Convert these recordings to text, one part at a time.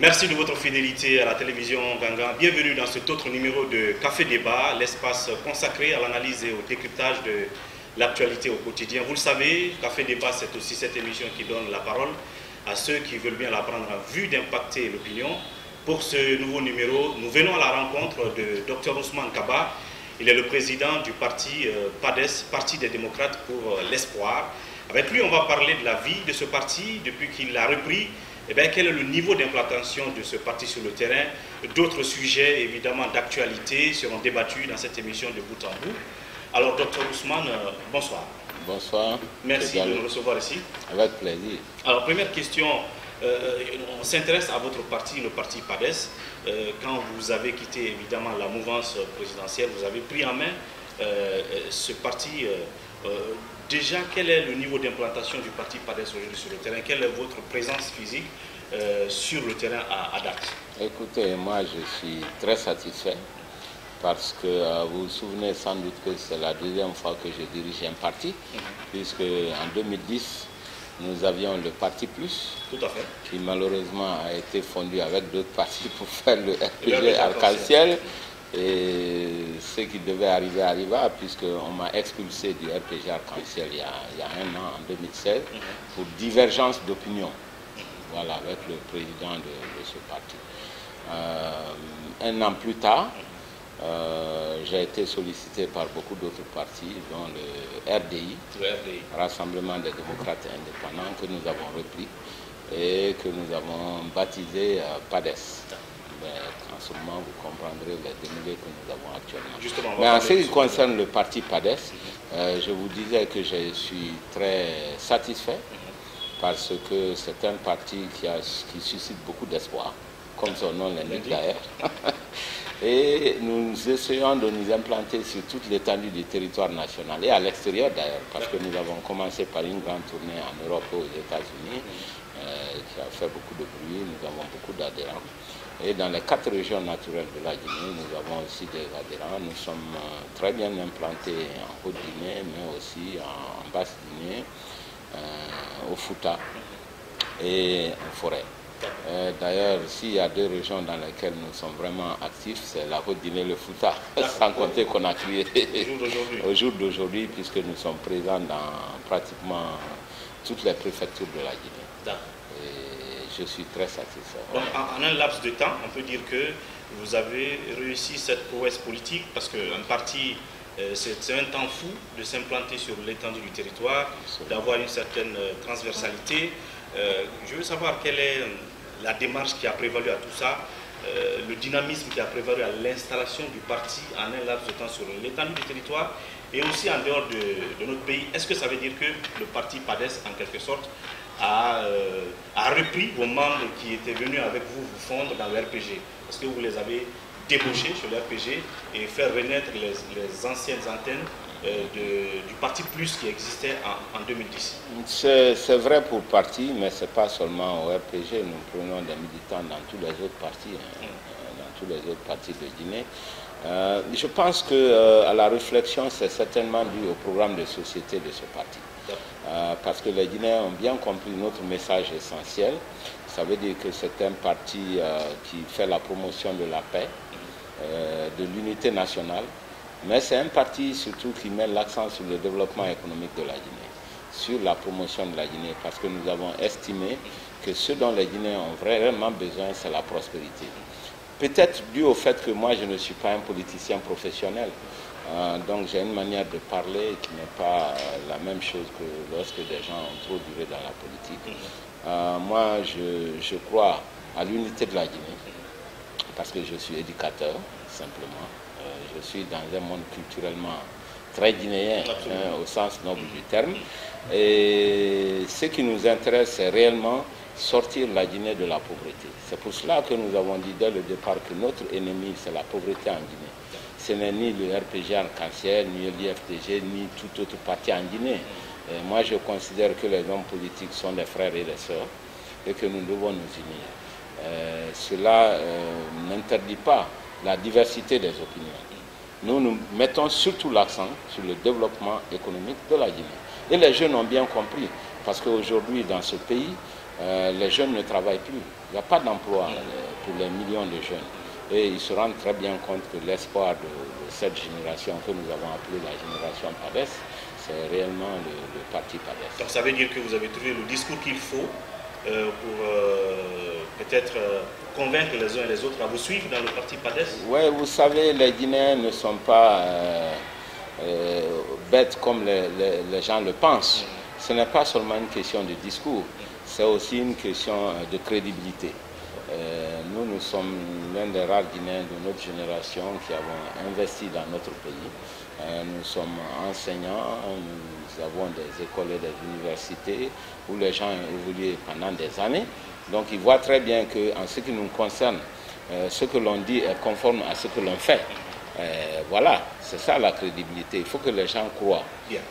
Merci de votre fidélité à la télévision Gangan. Bienvenue dans cet autre numéro de Café Débat, l'espace consacré à l'analyse et au décryptage de l'actualité au quotidien. Vous le savez, Café Débat, c'est aussi cette émission qui donne la parole à ceux qui veulent bien la prendre en vue d'impacter l'opinion. Pour ce nouveau numéro, nous venons à la rencontre de Dr Ousmane Kaba. Il est le président du parti PADES, Parti des démocrates pour l'espoir. Avec lui, on va parler de la vie de ce parti depuis qu'il l'a repris. Eh bien, quel est le niveau d'implantation de ce parti sur le terrain? D'autres sujets, évidemment, d'actualité seront débattus dans cette émission de bout en bout. Alors, Dr Ousmane, bonsoir. Bonsoir. Merci de nous recevoir ici. Avec plaisir. Alors, première question, on s'intéresse à votre parti, le parti PADES. Quand vous avez quitté, évidemment, la mouvance présidentielle, vous avez pris en main ce parti. Déjà, quel est le niveau d'implantation du parti PADES aujourd'hui sur le terrain? Quelle est votre présence physique sur le terrain à date? Écoutez, moi je suis très satisfait parce que vous vous souvenez sans doute que c'est la deuxième fois que je dirige un parti, puisque en 2010, nous avions le Parti Plus, tout à fait, qui malheureusement a été fondu avec d'autres partis pour faire le RPG Arc-en-Ciel. Et ce qui devait arriver arriva, puisqu'on m'a expulsé du RPG Arc-en-Ciel il y a un an, en 2016, pour divergence d'opinion, voilà, avec le président de ce parti. Un an plus tard, j'ai été sollicité par beaucoup d'autres partis, dont le RDI, Rassemblement des démocrates indépendants, que nous avons repris et que nous avons baptisé PADES. Mais en ce moment, vous comprendrez les démêlés que nous avons actuellement. Justement, mais en ce qui concerne le parti PADES, je vous disais que je suis très satisfait parce que c'est un parti qui suscite beaucoup d'espoir, comme son nom l'indique d'ailleurs. Et nous essayons de nous implanter sur toute l'étendue du territoire national et à l'extérieur d'ailleurs, parce que nous avons commencé par une grande tournée en Europe et aux États-Unis qui a fait beaucoup de bruit. Nous avons beaucoup d'adhérents. Et dans les 4 régions naturelles de la Guinée, nous avons aussi des adhérents. Nous sommes très bien implantés en Haute-Guinée, mais aussi en Basse-Guinée, au Fouta et en forêt. D'ailleurs, s'il y a 2 régions dans lesquelles nous sommes vraiment actifs, c'est la Haute-Guinée et le Fouta, sans compter qu'on a créé au jour d'aujourd'hui, puisque nous sommes présents dans pratiquement toutes les préfectures de la Guinée. Je suis très satisfait. Donc, en un laps de temps, on peut dire que vous avez réussi cette prouesse politique parce qu'un parti, c'est un temps fou de s'implanter sur l'étendue du territoire, d'avoir une certaine transversalité. Je veux savoir quelle est la démarche qui a prévalu à tout ça, le dynamisme qui a prévalu à l'installation du parti en un laps de temps sur l'étendue du territoire et aussi en dehors de notre pays. Est-ce que ça veut dire que le parti PADES, en quelque sorte, a repris vos membres qui étaient venus avec vous fondre dans le RPG? Parce que vous les avez débauchés sur le RPG et faire renaître les anciennes antennes du Parti Plus qui existait en 2010. C'est vrai pour parti, mais ce n'est pas seulement au RPG. Nous prenons des militants dans tous les autres partis, dans tous les autres partis de Guinée. Je pense que la réflexion, c'est certainement dû au programme de société de ce parti. Parce que les Guinéens ont bien compris notre message essentiel. Ça veut dire que c'est un parti qui fait la promotion de la paix, de l'unité nationale, mais c'est un parti surtout qui met l'accent sur le développement économique de la Guinée, sur la promotion de la Guinée, parce que nous avons estimé que ce dont les Guinéens ont vraiment besoin, c'est la prospérité. Peut-être dû au fait que moi, je ne suis pas un politicien professionnel. Donc j'ai une manière de parler qui n'est pas la même chose que lorsque des gens ont trop duré dans la politique. Moi, je crois à l'unité de la Guinée, parce que je suis éducateur, simplement. Je suis dans un monde culturellement très guinéen, au sens noble du terme. Et ce qui nous intéresse, c'est réellement sortir la Guinée de la pauvreté. C'est pour cela que nous avons dit dès le départ que notre ennemi, c'est la pauvreté en Guinée. Ce n'est ni le RPG Arc-en-Ciel, ni l'IFDG, ni tout autre parti en Guinée. Et moi, je considère que les hommes politiques sont des frères et des sœurs et que nous devons nous unir. Cela n'interdit pas la diversité des opinions. Nous mettons surtout l'accent sur le développement économique de la Guinée. Et les jeunes ont bien compris, parce qu'aujourd'hui, dans ce pays, les jeunes ne travaillent plus. Il n'y a pas d'emploi pour les millions de jeunes. Et ils se rendent très bien compte que l'espoir de cette génération que nous avons appelée la génération PADES, c'est réellement le parti PADES. Donc ça veut dire que vous avez trouvé le discours qu'il faut pour peut-être convaincre les uns et les autres à vous suivre dans le parti PADES? Oui, vous savez, les Guinéens ne sont pas bêtes comme les gens le pensent. Ce n'est pas seulement une question de discours, c'est aussi une question de crédibilité. Nous sommes l'un des rares Guinéens de notre génération qui avons investi dans notre pays. Nous sommes enseignants, nous avons des écoles et des universités où les gens ont évolué pendant des années. Donc ils voient très bien qu'en ce qui nous concerne, ce que l'on dit est conforme à ce que l'on fait. Voilà, c'est ça la crédibilité. Il faut que les gens croient.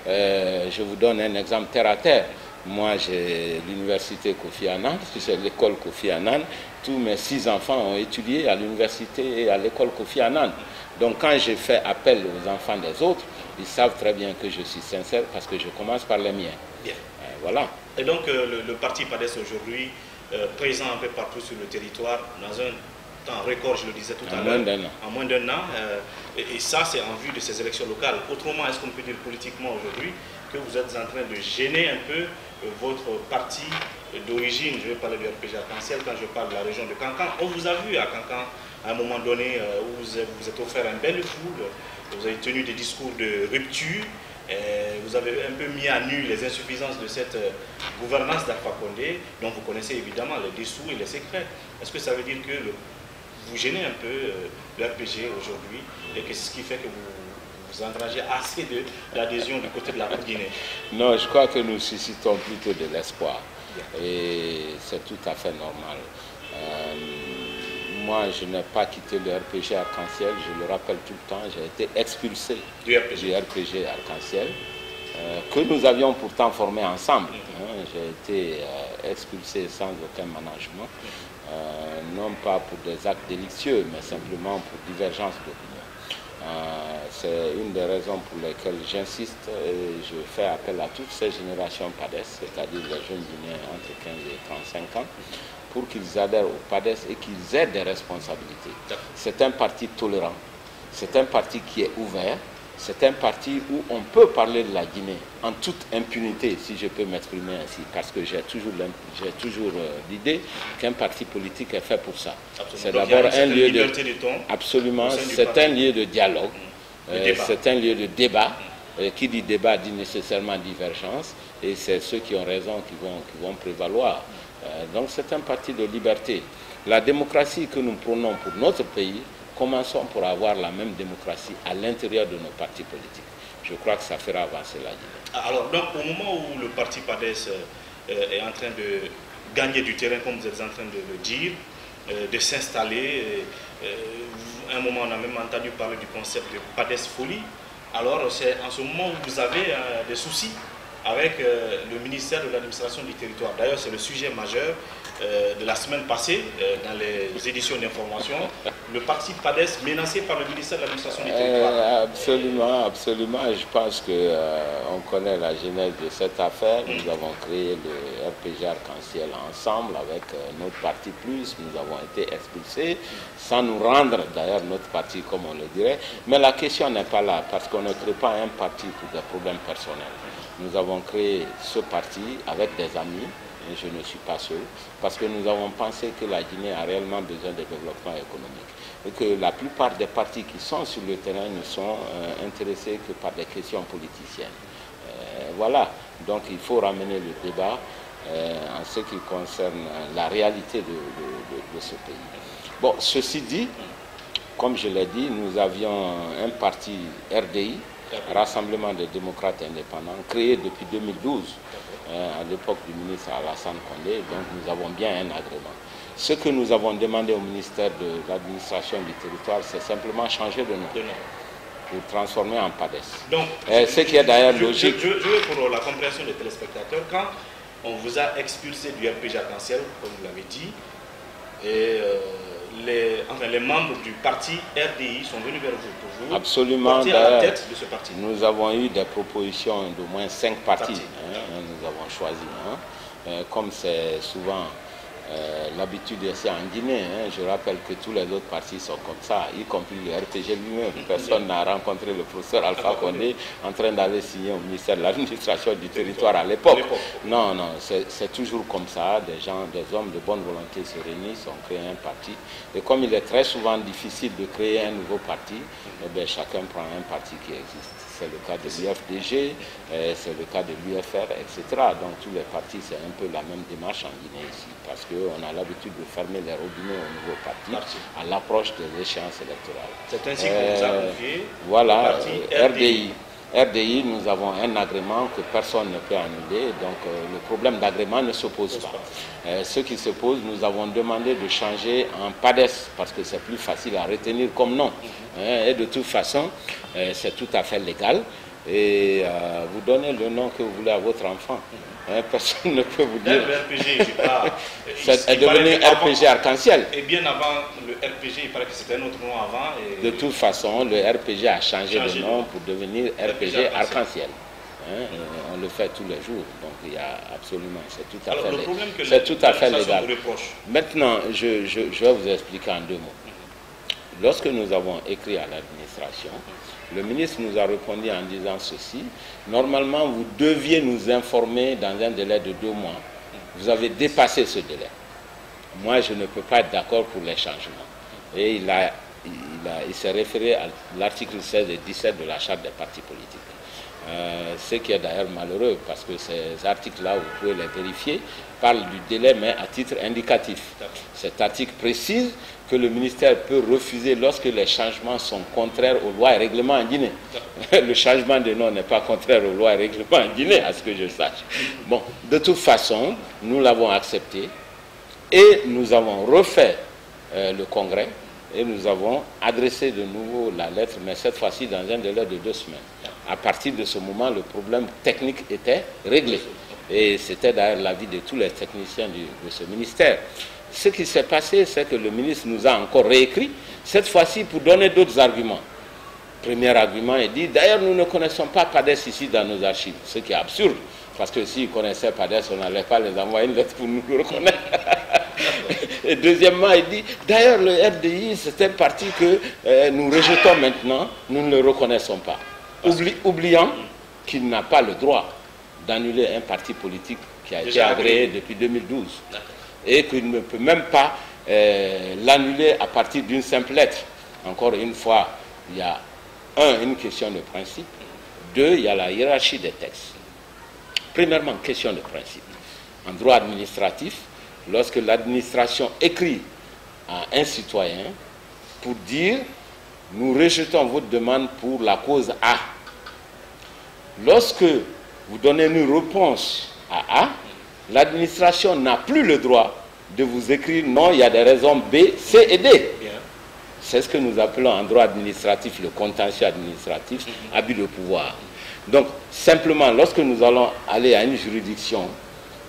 Je vous donne un exemple terre à terre. Moi, j'ai l'université Kofi Annan, c'est l'école Kofi Annan. Tous mes 6 enfants ont étudié à l'université et à l'école Kofi Annan. Donc, quand je fais appel aux enfants des autres, ils savent très bien que je suis sincère parce que je commence par les miens. Voilà. Et donc, le parti PADES aujourd'hui, présent un peu partout sur le territoire, dans un temps record, je le disais tout à l'heure, en moins d'un an. Et ça, c'est en vue de ces élections locales. Autrement, est-ce qu'on peut dire politiquement aujourd'hui que vous êtes en train de gêner un peu votre parti d'origine? Je vais parler du RPG Arc-en-Ciel quand je parle de la région de Kankan. On vous a vu à Kankan à un moment donné où vous êtes offert un bel foule, vous avez tenu des discours de rupture, vous avez un peu mis à nu les insuffisances de cette gouvernance d'Alpha Condé, dont vous connaissez évidemment les dessous et les secrets. Est-ce que ça veut dire que vous gênez un peu le RPG aujourd'hui et que c'est ce qui fait que vous engrangez assez d'adhésion du côté de la Guinée? Non, je crois que nous suscitons plutôt de l'espoir. Et c'est tout à fait normal. Moi, je n'ai pas quitté le RPG Arc-en-Ciel, je le rappelle tout le temps, j'ai été expulsé du RPG Arc-en-Ciel, que nous avions pourtant formé ensemble. J'ai été expulsé sans aucun management, non pas pour des actes délictueux, mais simplement pour divergence d'opinion. C'est une des raisons pour lesquelles j'insiste et je fais appel à toutes ces générations PADES, c'est-à-dire les jeunes Guinéens entre 15 et 35 ans, pour qu'ils adhèrent au PADES et qu'ils aient des responsabilités. C'est un parti tolérant, c'est un parti qui est ouvert, c'est un parti où on peut parler de la Guinée en toute impunité, si je peux m'exprimer ainsi, parce que j'ai toujours l'idée qu'un parti politique est fait pour ça. C'est d'abord un lieu de... Absolument, c'est un lieu de dialogue, c'est un lieu de débat. Qui dit débat dit nécessairement divergence, et c'est ceux qui ont raison qui vont prévaloir. Donc c'est un parti de liberté. La démocratie que nous prônons pour notre pays, commençons pour avoir la même démocratie à l'intérieur de nos partis politiques. Je crois que ça fera avancer la Guinée. Alors donc au moment où le parti PADES est en train de gagner du terrain, comme vous êtes en train de le dire, de s'installer, à un moment on a même entendu parler du concept de PADES Folie. Alors c'est en ce moment où vous avez des soucis avec le ministère de l'administration du territoire. D'ailleurs, c'est le sujet majeur de la semaine passée dans les éditions d'information. Le parti PADES menacé par le ministère de l'administration du territoire. Absolument, absolument. Je pense qu'on connaît la genèse de cette affaire. Nous avons créé le RPG Arc-en-Ciel ensemble avec notre parti Plus. Nous avons été expulsés sans nous rendre, d'ailleurs, notre parti, comme on le dirait. Mais la question n'est pas là, parce qu'on ne crée pas un parti pour des problèmes personnels. Nous avons créé ce parti avec des amis, et je ne suis pas seul, parce que nous avons pensé que la Guinée a réellement besoin de développement économique. Et que la plupart des partis qui sont sur le terrain ne sont intéressés que par des questions politiciennes. Voilà, donc il faut ramener le débat en ce qui concerne la réalité de ce pays. Bon, ceci dit, comme je l'ai dit, nous avions un parti RDI, Rassemblement des démocrates indépendants, créé depuis 2012, à l'époque du ministre Alassane Condé, donc nous avons bien un agrément. Ce que nous avons demandé au ministère de l'administration du territoire, c'est simplement changer de nom pour transformer en PADES. Donc, ce qui est d'ailleurs logique. Je veux pour la compréhension des téléspectateurs, quand on vous a expulsé du RPG Arc-en-Ciel, comme vous l'avez dit, et les membres du parti RDI sont venus vers vous pour vous porter à la tête de ce parti. Nous avons eu des propositions d'au moins 5 partis. Nous avons choisi comme c'est souvent l'habitude ici en Guinée. Je rappelle que tous les autres partis sont comme ça, y compris le RPG lui-même. Personne n'a rencontré le professeur Alpha Condé en train d'aller signer au ministère de l'administration du territoire à l'époque. Non, non, c'est toujours comme ça. Des gens, des hommes de bonne volonté se réunissent, on crée un parti. Et comme il est très souvent difficile de créer un nouveau parti, eh bien, chacun prend un parti qui existe. C'est le cas de l'UFDG, c'est le cas de l'UFR, etc. Donc tous les partis, c'est un peu la même démarche en Guinée ici, parce qu'on a l'habitude de fermer les robinets au niveau parti à l'approche des échéances électorales. C'est ainsi que vous avez confié voilà, le parti RDI. RDI, nous avons un agrément que personne ne peut annuler, donc le problème d'agrément ne se pose pas. Ce qui se pose, nous avons demandé de changer en PADES, parce que c'est plus facile à retenir comme nom. Et de toute façon, c'est tout à fait légal. Et vous donnez le nom que vous voulez à votre enfant. Personne ne peut vous dire. Le RPG, c'est devenu RPG Arc-en-Ciel. Et bien avant le RPG, il paraît que c'était un autre nom avant. Et de toute façon, le RPG a changé de nom pour devenir RPG Arc-en-Ciel. On le fait tous les jours, donc il y a absolument, c'est tout à fait légal. C'est tout à fait légal. Maintenant, je vais vous expliquer en 2 mots. Lorsque nous avons écrit à l'administration, le ministre nous a répondu en disant ceci: normalement, vous deviez nous informer dans un délai de 2 mois. Vous avez dépassé ce délai. Moi, je ne peux pas être d'accord pour les changements. Et il s'est référé à l'article 16 et 17 de la Charte des partis politiques. Ce qui est d'ailleurs malheureux, parce que ces articles-là, vous pouvez les vérifier, parlent du délai, mais à titre indicatif. Cet article précise que le ministère peut refuser lorsque les changements sont contraires aux lois et règlements en Guinée. Le changement de nom n'est pas contraire aux lois et règlements en Guinée, à ce que je sache. Bon, de toute façon, nous l'avons accepté et nous avons refait le congrès et nous avons adressé de nouveau la lettre, mais cette fois-ci dans un délai de 2 semaines. À partir de ce moment, le problème technique était réglé. Et c'était d'ailleurs l'avis de tous les techniciens de ce ministère. Ce qui s'est passé, c'est que le ministre nous a encore réécrit, cette fois-ci pour donner d'autres arguments. Premier argument, il dit, d'ailleurs, nous ne connaissons pas PADES ici dans nos archives, ce qui est absurde, parce que s'ils connaissaient PADES, on n'allait pas les envoyer une lettre pour nous le reconnaître. Et deuxièmement, il dit, d'ailleurs, le RDI, c'est un parti que nous rejetons maintenant, nous ne le reconnaissons pas. Oubliant qu'il n'a pas le droit d'annuler un parti politique qui a été agréé depuis 2012 et qu'il ne peut même pas l'annuler à partir d'une simple lettre. Encore une fois, il y a une question de principe, 2, il y a la hiérarchie des textes. Premièrement, question de principe. En droit administratif, lorsque l'administration écrit à un citoyen pour dire « nous rejetons votre demande pour la cause A », lorsque vous donnez une réponse à A, l'administration n'a plus le droit de vous écrire « non, il y a des raisons B, C et D ». C'est ce que nous appelons en droit administratif le contentieux administratif, abus de pouvoir. Donc, simplement, lorsque nous allons aller à une juridiction,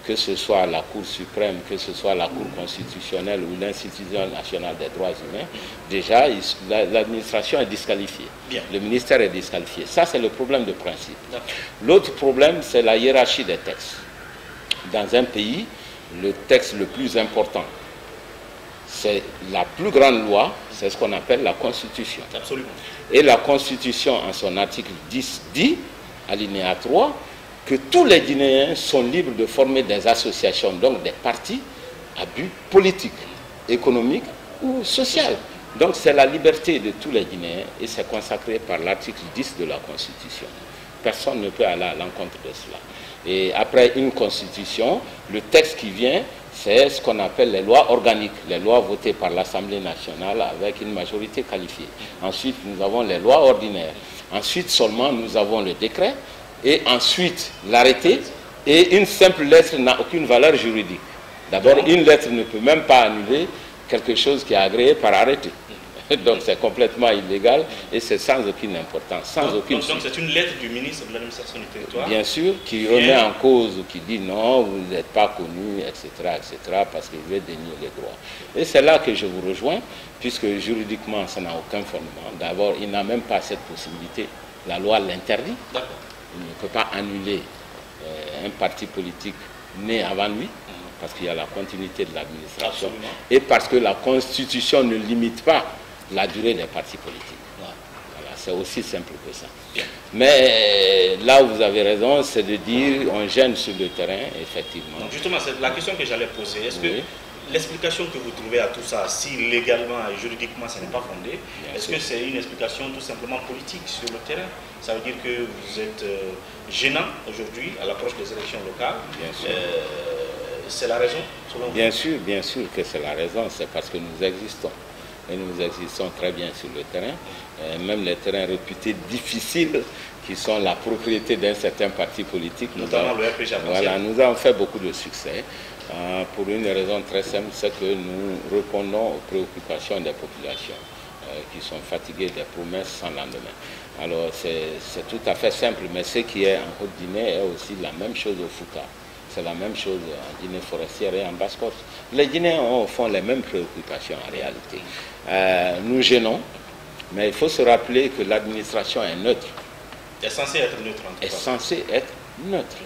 que ce soit la Cour suprême, que ce soit la Cour constitutionnelle ou l'Institution nationale des droits humains, déjà, l'administration est disqualifiée. Le ministère est disqualifié. Ça, c'est le problème de principe. L'autre problème, c'est la hiérarchie des textes. Dans un pays, le texte le plus important, c'est la plus grande loi, c'est ce qu'on appelle la Constitution. Absolument. Et la Constitution, en son article 10, dit, alinéa 3, que tous les Guinéens sont libres de former des associations, donc des partis, à but politique, économique ou social. Donc c'est la liberté de tous les Guinéens et c'est consacré par l'article 10 de la Constitution. Personne ne peut aller à l'encontre de cela. Et après une Constitution, le texte qui vient, c'est ce qu'on appelle les lois organiques, les lois votées par l'Assemblée nationale avec une majorité qualifiée. Ensuite, nous avons les lois ordinaires. Ensuite seulement, nous avons le décret. Et ensuite, l'arrêté. Et une simple lettre n'a aucune valeur juridique. D'abord, une lettre ne peut même pas annuler quelque chose qui est agréé par arrêté. Donc c'est complètement illégal et c'est sans aucune importance, Donc c'est une lettre du ministre de l'administration du territoire. Bien sûr, qui remet en cause, qui dit non, vous n'êtes pas connu, etc., parce qu'il veut dénier les droits. Et c'est là que je vous rejoins, puisque juridiquement, ça n'a aucun fondement. D'abord, il n'a même pas cette possibilité. La loi l'interdit. Il ne peut pas annuler un parti politique né avant lui, parce qu'il y a la continuité de l'administration, et parce que la Constitution ne limite pas la durée des partis politiques. Voilà, c'est aussi simple que ça. Bien. Mais là où vous avez raison, c'est de dire on gêne sur le terrain, effectivement. Donc justement, c'est la question que j'allais poser. Est-ce que l'explication que vous trouvez à tout ça, si légalement et juridiquement ça n'est pas fondé, est-ce que c'est une explication tout simplement politique sur le terrain? Ça veut dire que vous êtes gênant aujourd'hui à l'approche des élections locales. Bien sûr. C'est la raison, selon vous? Bien sûr que c'est la raison, c'est parce que nous existons. Et nous existons très bien sur le terrain, même les terrains réputés difficiles qui sont la propriété d'un certain parti politique. Notamment le RPG. Voilà, nous avons fait beaucoup de succès pour une raison très simple, c'est que nous répondons aux préoccupations des populations qui sont fatiguées des promesses sans lendemain. Alors c'est tout à fait simple, mais ce qui est en Haute-Guinée est aussi la même chose au Fouta. C'est la même chose en Guinée forestière et en Basse-Côte. Les Guinéens ont au fond les mêmes préoccupations en réalité. Nous gênons, mais il faut se rappeler que l'administration est neutre. Est censée être neutre en tout cas. Est censée être neutre.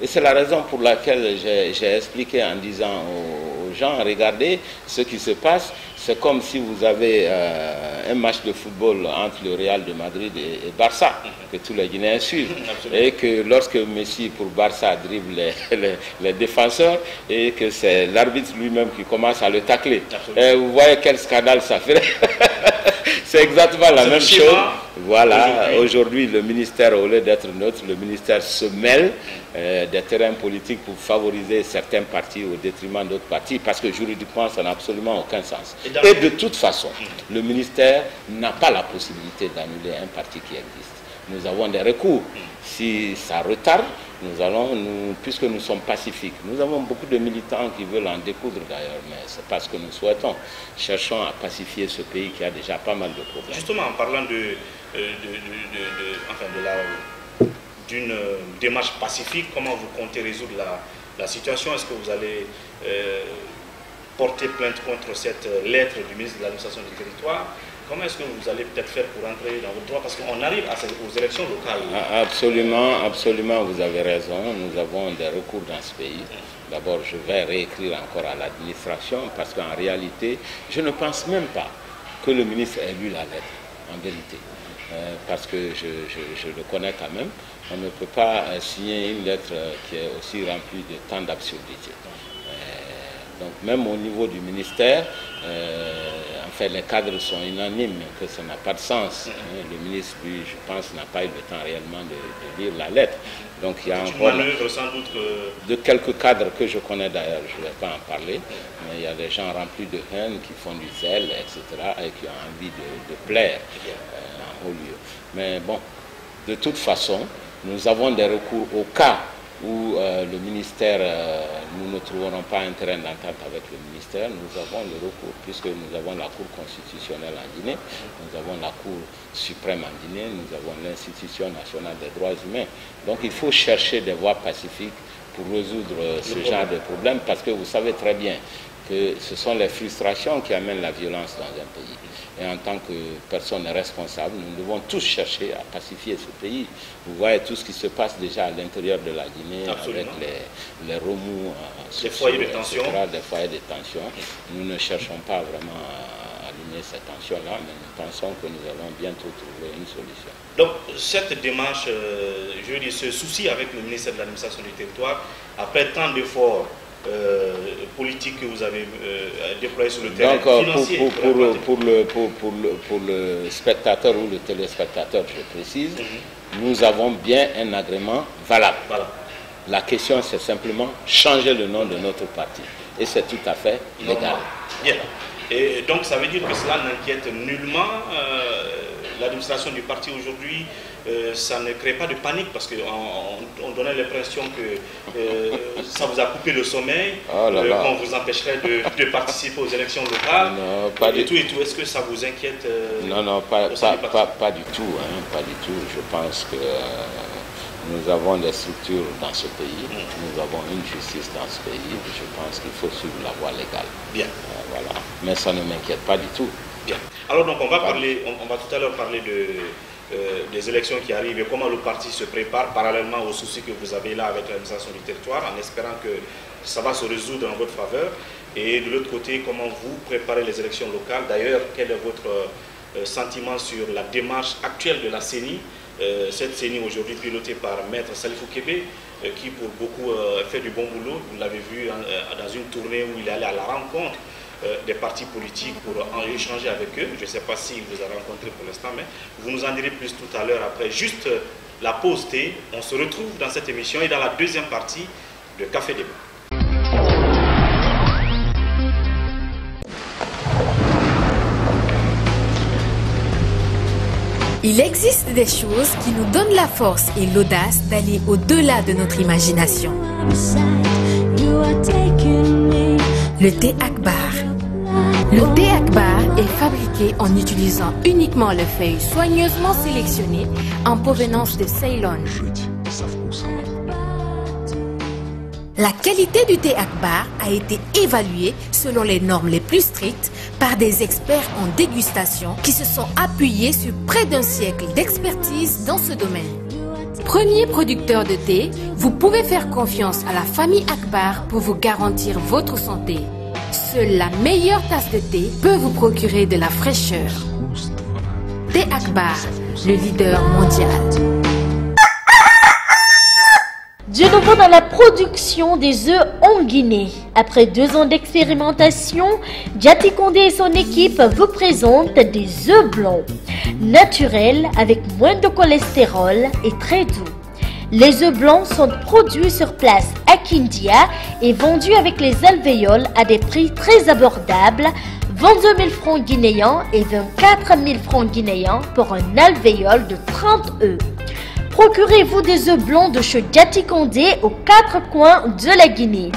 Et c'est la raison pour laquelle j'ai expliqué en disant aux gens, regardez ce qui se passe, c'est comme si vous avez un match de football entre le Real de Madrid et Barça, que tous les Guinéens suivent. Et que lorsque Messi pour Barça dribble les défenseurs, et que c'est l'arbitre lui-même qui commence à le tacler. Et vous voyez quel scandale ça fait. C'est exactement la même chose. Voilà, aujourd'hui le ministère, au lieu d'être neutre, le ministère se mêle des terrains politiques pour favoriser certains partis au détriment d'autres partis, parce que juridiquement ça n'a absolument aucun sens. Et de toute façon, le ministère n'a pas la possibilité d'annuler un parti qui existe. Nous avons des recours. Si ça retarde, puisque nous sommes pacifiques, nous avons beaucoup de militants qui veulent en découdre d'ailleurs, mais ce n'est pas ce que nous souhaitons. Cherchons à pacifier ce pays qui a déjà pas mal de problèmes. Justement, en parlant d'une démarche pacifique, comment vous comptez résoudre la situation? Est-ce que vous allez porter plainte contre cette lettre du ministre de l'administration du territoire? Comment est-ce que vous allez peut-être faire pour entrer dans votre droit? Parce qu'on arrive aux élections locales. Absolument, vous avez raison. Nous avons des recours dans ce pays. D'abord, je vais réécrire encore à l'administration parce qu'en réalité, je ne pense même pas que le ministre ait lu la lettre, en vérité. Parce que je le connais quand même. On ne peut pas signer une lettre qui est aussi remplie de tant d'absurdités. Donc même au niveau du ministère, en fait les cadres sont unanimes que ça n'a pas de sens. Le ministre, lui, je pense, n'a pas eu le temps réellement de lire la lettre. Donc il y a encore sans doute de quelques cadres que je connais d'ailleurs, je ne vais pas en parler, mais il y a des gens remplis de haine qui font du zèle, etc. et qui ont envie de plaire en haut lieu. Mais bon, de toute façon, nous avons des recours au cas où le ministère, nous ne trouverons pas un terrain d'entente avec le ministère. Nous avons le recours, puisque nous avons la Cour constitutionnelle en Guinée, nous avons la Cour suprême en Guinée, nous avons l'Institution nationale des droits humains. Donc il faut chercher des voies pacifiques pour résoudre ce genre de problème, parce que vous savez très bien que ce sont les frustrations qui amènent la violence dans un pays. Et en tant que personne responsable, nous devons tous chercher à pacifier ce pays. Vous voyez tout ce qui se passe déjà à l'intérieur de la Guinée. Absolument. Avec les remous sociaux, des foyers de tension. Des foyers de tension. Nous ne cherchons pas vraiment à allumer cette tension-là, mais nous pensons que nous allons bientôt trouver une solution. Donc cette démarche, je veux dire, ce souci avec le ministère de l'administration du territoire, après tant d'efforts politique que vous avez déployé sur le terrain. Donc, pour le spectateur ou le téléspectateur, je précise, nous avons bien un agrément valable. Voilà. La question, c'est simplement changer le nom de notre parti. Et c'est tout à fait légal. Bien. Et donc, ça veut dire que cela n'inquiète nullement l'administration du parti aujourd'hui. Ça ne crée pas de panique parce qu'on donnait l'impression que ça vous a coupé le sommeil, qu'on vous empêcherait de participer aux élections locales. Non, pas et tout. Est-ce que ça vous inquiète? Non, pas du tout. Pas du tout. Je pense que nous avons des structures dans ce pays, nous avons une justice dans ce pays. Je pense qu'il faut suivre la voie légale. Bien. Voilà. Mais ça ne m'inquiète pas du tout. Bien. Alors donc on va tout à l'heure parler des élections qui arrivent et comment le parti se prépare parallèlement aux soucis que vous avez là avec l'administration du territoire, en espérant que ça va se résoudre en votre faveur. Et de l'autre côté, comment vous préparez les élections locales. D'ailleurs, quel est votre sentiment sur la démarche actuelle de la CENI, cette CENI aujourd'hui pilotée par Maître Salifou Kébé, qui pour beaucoup fait du bon boulot. Vous l'avez vu dans une tournée où il est allé à la rencontre des partis politiques pour échanger avec eux. Je ne sais pas s'il vous a rencontré pour l'instant, mais vous nous en direz plus tout à l'heure après. Juste la pause thé, on se retrouve dans cette émission et dans la deuxième partie de Café Débat. Il existe des choses qui nous donnent la force et l'audace d'aller au-delà de notre imagination. Le thé Akbar. Le thé Akbar est fabriqué en utilisant uniquement les feuilles soigneusement sélectionnées en provenance de Ceylon. La qualité du thé Akbar a été évaluée selon les normes les plus strictes par des experts en dégustation qui se sont appuyés sur près d'un siècle d'expertise dans ce domaine. Premier producteur de thé, vous pouvez faire confiance à la famille Akbar pour vous garantir votre santé. Seule la meilleure tasse de thé peut vous procurer de la fraîcheur. Thé Akbar, le leader mondial. De nouveau dans la production des œufs en Guinée. Après 2 ans d'expérimentation, Diaty Condé et son équipe vous présentent des œufs blancs, naturels avec moins de cholestérol et très doux. Les œufs blancs sont produits sur place à Kindia et vendus avec les alvéoles à des prix très abordables, 22 000 francs guinéens et 24 000 francs guinéens pour un alvéole de 30 œufs. Procurez-vous des œufs blancs de chez Diaty Condé aux 4 coins de la Guinée.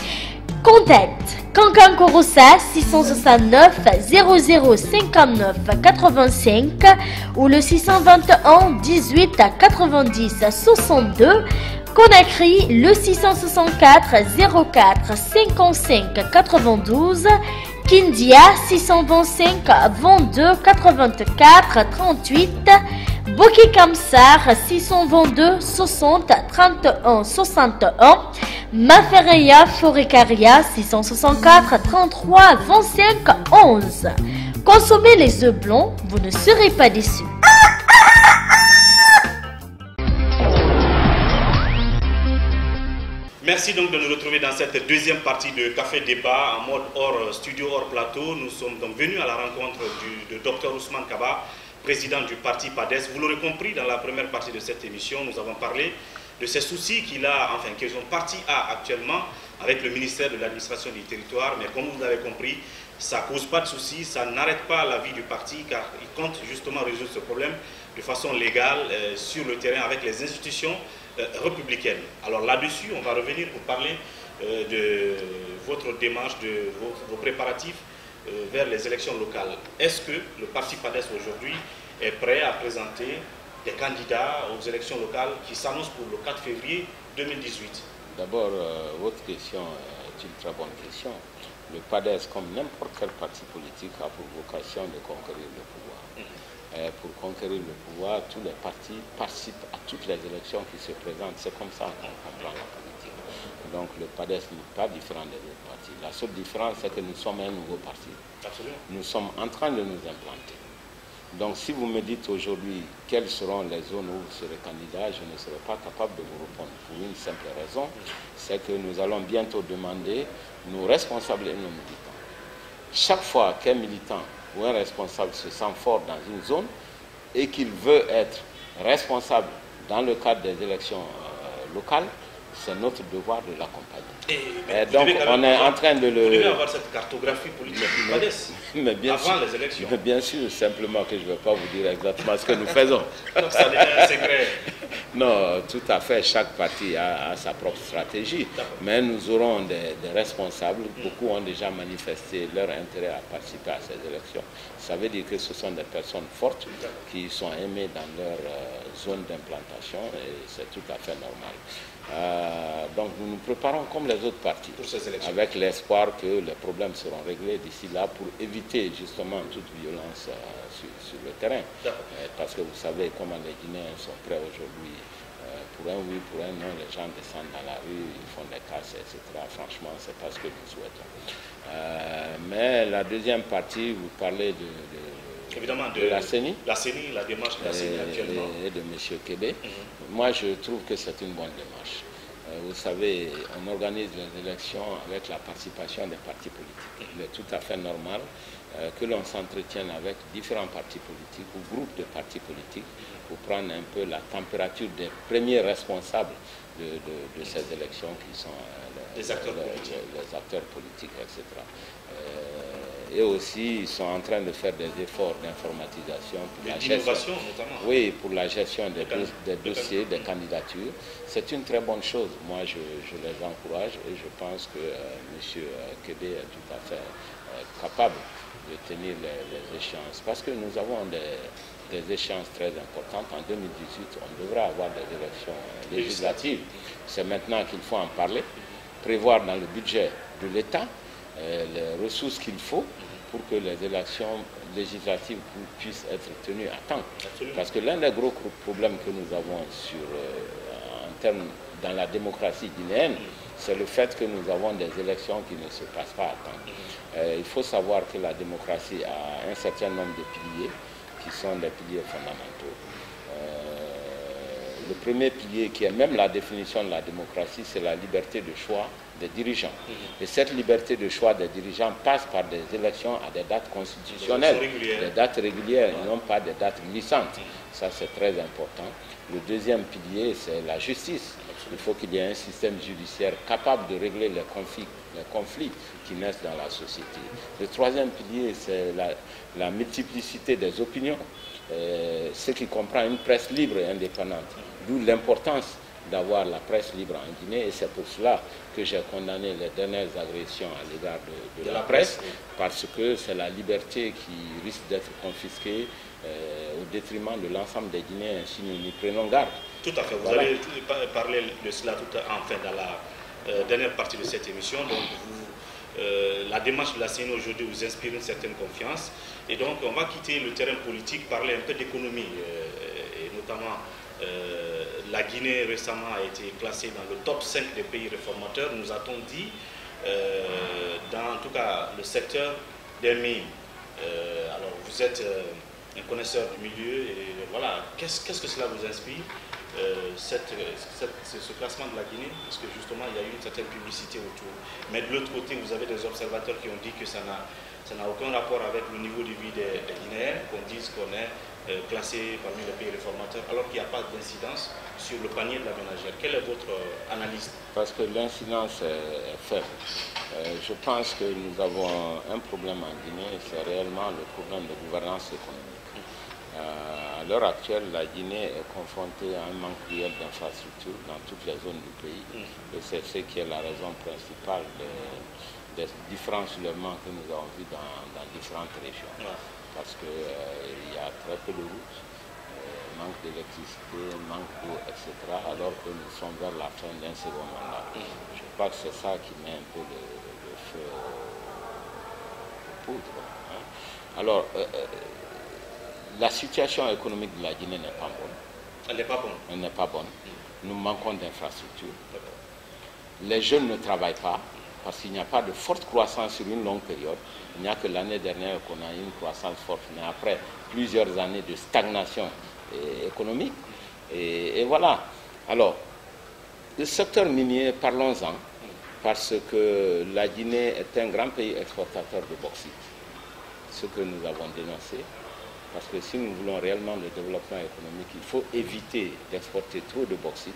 Contact Kankan Korossa 669 00 59 85 ou le 621 18 90 62. Conakry le 664 04 55 92. Kindia 625 22 84 38. Boki Kamsar 622 60 31 61. Mafereya Forecaria 664 33 25 11. Consommez les œufs blancs, vous ne serez pas déçus. Merci donc de nous retrouver dans cette deuxième partie de Café Débat en mode hors studio, hors plateau. Nous sommes donc venus à la rencontre de Dr Ousmane Kaba, président du parti PADES. Vous l'aurez compris, dans la première partie de cette émission, nous avons parlé de ces soucis qu'il a, enfin que son parti a actuellement avec le ministère de l'administration du territoire. Mais comme vous l'avez compris, ça ne cause pas de soucis, ça n'arrête pas la vie du parti car il compte justement résoudre ce problème de façon légale sur le terrain avec les institutions républicaines. Alors là-dessus, on va revenir pour parler de votre démarche, de vos préparatifs vers les élections locales. Est-ce que le parti PADES aujourd'hui est prêt à présenter des candidats aux élections locales qui s'annoncent pour le 4 février 2018? D'abord, votre question est une très bonne question. Le PADES, comme n'importe quel parti politique, a pour vocation de conquérir le pouvoir. Et pour conquérir le pouvoir, tous les partis participent à toutes les élections qui se présentent. C'est comme ça qu'on comprend la politique. Donc le PADES n'est pas différent des autres partis. La seule différence, c'est que nous sommes un nouveau parti. Absolument. Nous sommes en train de nous implanter. Donc si vous me dites aujourd'hui quelles seront les zones où vous serez candidat, je ne serai pas capable de vous répondre pour une simple raison, c'est que nous allons bientôt demander nos responsables et nos militants. Chaque fois qu'un militant ou un responsable se sent fort dans une zone et qu'il veut être responsable dans le cadre des élections locales, c'est notre devoir de l'accompagner. Et donc on est en train de le... Vous devez avoir cette cartographie politique mais bien avant sûr, les élections. Mais bien sûr, simplement que je ne vais pas vous dire exactement ce que nous faisons. Donc ça devient un secret. Non, tout à fait, chaque parti a sa propre stratégie. Mais nous aurons des responsables. Beaucoup ont déjà manifesté leur intérêt à participer à ces élections. Ça veut dire que ce sont des personnes fortes qui sont aimées dans leur zone d'implantation et c'est tout à fait normal. Donc nous nous préparons comme les autres partis, pour ces élections, avec l'espoir que les problèmes seront réglés d'ici là pour éviter justement toute violence sur le terrain. Parce que vous savez comment les Guinéens sont prêts aujourd'hui. Pour un oui, pour un non, les gens descendent dans la rue, ils font des casses, etc. Franchement, ce n'est pas ce que nous souhaitons. Mais la deuxième partie, vous parlez évidemment de la CENI. La CENI, la démarche de la CENI actuellement. Et de M. Kébé. Moi, je trouve que c'est une bonne démarche. Vous savez, on organise les élections avec la participation des partis politiques. Il est tout à fait normal que l'on s'entretienne avec différents partis politiques ou groupes de partis politiques pour prendre un peu la température des premiers responsables de ces élections qui sont les acteurs politiques, etc. Et aussi, ils sont en train de faire des efforts d'informatisation pour la gestion, notamment. Oui, pour la gestion des dossiers, des candidatures. C'est une très bonne chose. Moi, je les encourage et je pense que M. Kébé est tout à fait capable de tenir les échéances. Parce que nous avons des échéances très importantes. En 2018, on devra avoir des élections législatives. C'est maintenant qu'il faut en parler, prévoir dans le budget de l'État les ressources qu'il faut pour que les élections législatives puissent être tenues à temps. Absolument. Parce que l'un des gros problèmes que nous avons dans la démocratie guinéenne, c'est le fait que nous avons des élections qui ne se passent pas à temps. Il faut savoir que la démocratie a un certain nombre de piliers qui sont des piliers fondamentaux. Le premier pilier, qui est même la définition de la démocratie, c'est la liberté de choix des dirigeants. Et cette liberté de choix des dirigeants passe par des élections à des dates constitutionnelles, des dates régulières et non pas des dates glissantes. Ça, c'est très important. Le deuxième pilier, c'est la justice. Il faut qu'il y ait un système judiciaire capable de régler les conflits qui naissent dans la société. Le troisième pilier, c'est la multiplicité des opinions, ce qui comprend une presse libre et indépendante. D'où l'importance d'avoir la presse libre en Guinée, et c'est pour cela que j'ai condamné les dernières agressions à l'égard de la presse, parce que c'est la liberté qui risque d'être confisquée au détriment de l'ensemble des Guinéens, si nous n'y prenons garde. Tout à fait, vous allez parler de cela enfin dans la dernière partie de cette émission. Donc la démarche de la CENI aujourd'hui vous inspire une certaine confiance, et donc on va quitter le terrain politique, parler un peu d'économie, et notamment la Guinée récemment a été classée dans le top 5 des pays réformateurs, nous a-t-on dit, dans en tout cas le secteur des mines. Alors vous êtes un connaisseur du milieu, et voilà, qu'est-ce que cela vous inspire, ce classement de la Guinée, parce que justement il y a eu une certaine publicité autour. Mais de l'autre côté, vous avez des observateurs qui ont dit que ça n'a aucun rapport avec le niveau de vie des Guinéens, qu'on dise qu'on est classé parmi les pays réformateurs, alors qu'il n'y a pas d'incidence sur le panier de la ménagère. Quelle est votre analyse? Parce que l'incidence est faible. Je pense que nous avons un problème en Guinée, c'est réellement le problème de gouvernance économique. À l'heure actuelle, la Guinée est confrontée à un manque réel d'infrastructures dans toutes les zones du pays. Et c'est ce qui est la raison principale des différents soulèvements que nous avons vus dans différentes régions. Parce qu'il y a très peu de routes, manque d'électricité, manque d'eau, etc. Alors que nous sommes vers la fin d'un second mandat. Je crois que c'est ça qui met un peu le feu aux poudres. Alors, la situation économique de la Guinée n'est pas bonne. Elle n'est pas bonne. Elle n'est pas bonne. Nous manquons d'infrastructures. Les jeunes ne travaillent pas parce qu'il n'y a pas de forte croissance sur une longue période. Il n'y a que l'année dernière qu'on a eu une croissance forte, mais après plusieurs années de stagnation économique. Et voilà. Alors, le secteur minier, parlons-en, parce que la Guinée est un grand pays exportateur de bauxite. Ce que nous avons dénoncé. Parce que si nous voulons réellement le développement économique, il faut éviter d'exporter trop de bauxite,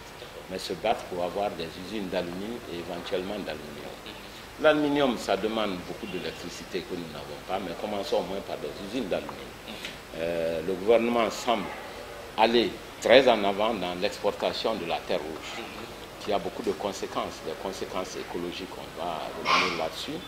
mais se battre pour avoir des usines d'aluminium et éventuellement d'aluminium. L'aluminium, ça demande beaucoup d'électricité que nous n'avons pas, mais commençons au moins par des usines d'aluminium. Le gouvernement semble aller très en avant dans l'exportation de la terre rouge, il y a beaucoup de conséquences, des conséquences écologiques, on va revenir là-dessus.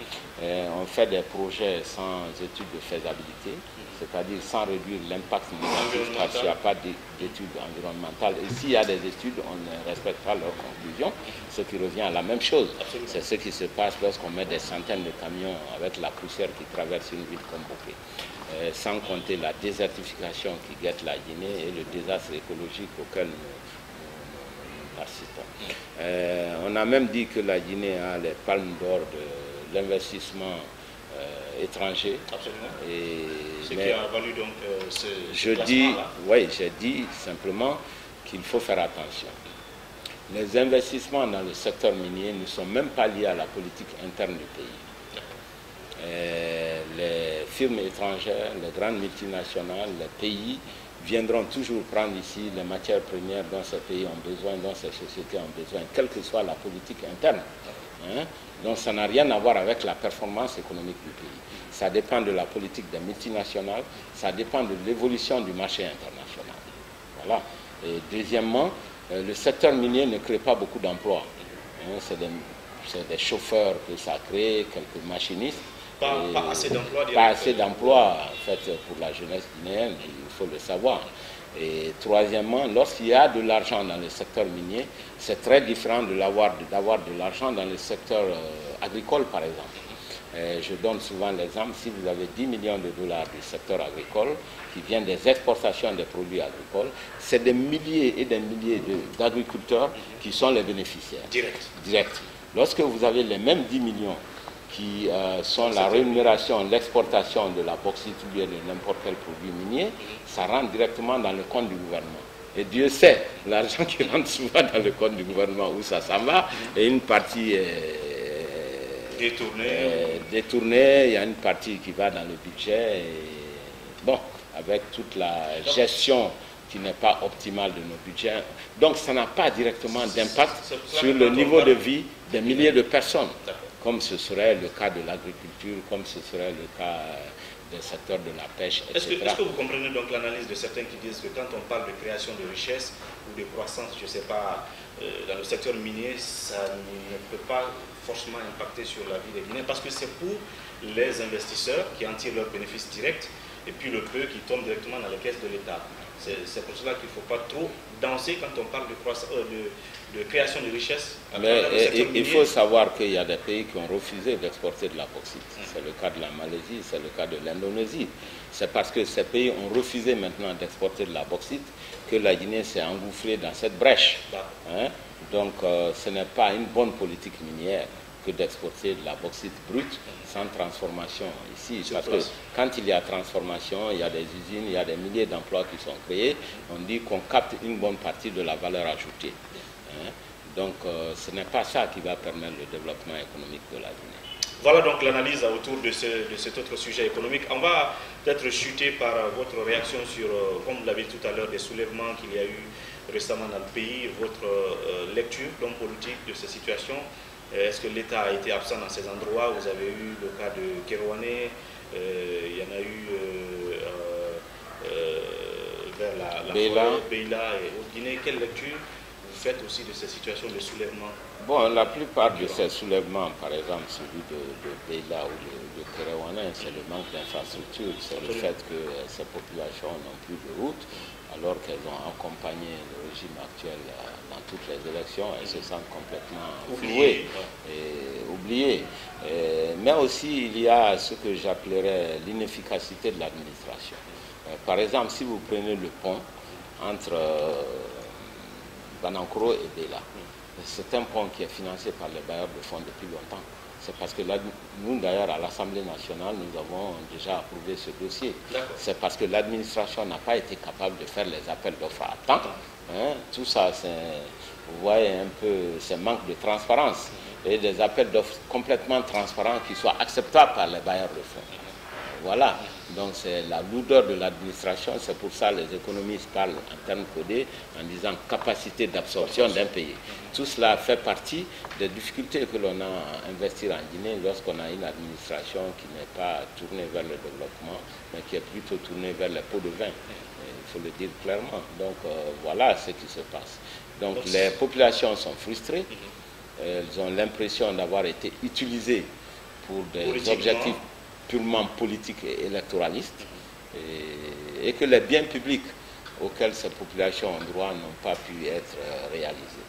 On fait des projets sans études de faisabilité, c'est-à-dire sans réduire l'impact négatif parce qu'il n'y a pas d'études environnementales. Et s'il y a des études, on ne respecte pas leurs conclusions, ce qui revient à la même chose. C'est ce qui se passe lorsqu'on met des centaines de camions avec la poussière qui traverse une ville comme Bopé. Sans compter la désertification qui guette la Guinée et le désastre écologique auquel nous participons. On a même dit que la Guinée a les palmes d'or de l'investissement étranger. Absolument. Ce qui a valu donc j'ai dit simplement qu'il faut faire attention. Les investissements dans le secteur minier ne sont même pas liés à la politique interne du pays. Les firmes étrangères, les grandes multinationales, les pays viendront toujours prendre ici les matières premières dont ces pays ont besoin, dont ces sociétés ont besoin, quelle que soit la politique interne. Donc ça n'a rien à voir avec la performance économique du pays. Ça dépend de la politique des multinationales, ça dépend de l'évolution du marché international. Voilà. Et deuxièmement, le secteur minier ne crée pas beaucoup d'emplois. C'est des chauffeurs que ça crée, quelques machinistes. Pas assez d'emplois. Pas assez d'emplois, en fait, pour la jeunesse guinéenne, il faut le savoir. Et troisièmement, lorsqu'il y a de l'argent dans le secteur minier, c'est très différent d'avoir de l'argent dans le secteur agricole, par exemple. Je donne souvent l'exemple, si vous avez 10 millions de dollars du secteur agricole, qui vient des exportations des produits agricoles, c'est des milliers et des milliers d'agriculteurs qui sont les bénéficiaires. Direct. Lorsque vous avez les mêmes 10 millions qui sont la rémunération, l'exportation de la bauxite ou bien de n'importe quel produit minier, ça rentre directement dans le compte du gouvernement. Et Dieu sait, l'argent qui rentre souvent dans le compte du gouvernement, où ça s'en va, et une partie détournée, il y a une partie qui va dans le budget, et bon, avec toute la gestion qui n'est pas optimale de nos budgets. Donc ça n'a pas directement d'impact sur le niveau de vie des milliers de personnes, comme ce serait le cas de l'agriculture, comme ce serait le cas des secteurs de la pêche, etc. Est-ce que vous comprenez donc l'analyse de certains qui disent que quand on parle de création de richesse ou de croissance, je ne sais pas, dans le secteur minier, ça ne peut pas forcément impacter sur la vie des Guinéens, parce que c'est pour les investisseurs qui en tirent leurs bénéfices directs, et puis le peu qui tombe directement dans les caisses de l'État. C'est pour cela qu'il ne faut pas trop danser quand on parle de création de richesse. Mais il faut savoir qu'il y a des pays qui ont refusé d'exporter de la bauxite. C'est le cas de la Malaisie, c'est le cas de l'Indonésie. C'est parce que ces pays ont refusé maintenant d'exporter de la bauxite que la Guinée s'est engouffrée dans cette brèche. Donc ce n'est pas une bonne politique minière que d'exporter de la bauxite brute sans transformation ici. Parce que quand il y a transformation, il y a des usines, il y a des milliers d'emplois qui sont créés. On dit qu'on capte une bonne partie de la valeur ajoutée. Donc ce n'est pas ça qui va permettre le développement économique de la Guinée. Voilà donc l'analyse autour de cet autre sujet économique. On va peut-être chuter par votre réaction sur, comme vous l'avez dit tout à l'heure, des soulèvements qu'il y a eu récemment dans le pays, votre lecture, l'homme politique de ces situations. Est-ce que l'État a été absent dans ces endroits? Vous avez eu le cas de Kérouané, il y en a eu vers la Beila et au Guinée. Quelle lecture vous faites aussi de ces situations de soulèvement? Bon, la plupart de ces soulèvements, par exemple celui de Beila ou de Kérouané, c'est le manque d'infrastructures, c'est le fait que ces populations n'ont plus de route, alors qu'elles ont accompagné le régime actuel dans toutes les élections, elles se sentent complètement flouées et oubliées. Mais aussi, il y a ce que j'appellerais l'inefficacité de l'administration. Par exemple, si vous prenez le pont entre Banankoro et Beila, c'est un pont qui est financé par les bailleurs de fonds depuis longtemps. C'est parce que nous, d'ailleurs, à l'Assemblée nationale, nous avons déjà approuvé ce dossier. C'est parce que l'administration n'a pas été capable de faire les appels d'offres à temps. Tout ça, vous voyez un peu ce manque de transparence et des appels d'offres complètement transparents qui soient acceptables par les bailleurs de fonds. Voilà, donc c'est la lourdeur de l'administration, c'est pour ça que les économistes parlent en termes codés en disant capacité d'absorption d'un pays. Tout cela fait partie des difficultés que l'on a à investir en Guinée lorsqu'on a une administration qui n'est pas tournée vers le développement, mais qui est plutôt tournée vers les pots de vin. Il faut le dire clairement. Donc voilà ce qui se passe. Donc les populations sont frustrées, elles ont l'impression d'avoir été utilisées pour des objectifs purement politiques et électoralistes, et que les biens publics auxquels ces populations ont droit n'ont pas pu être réalisés.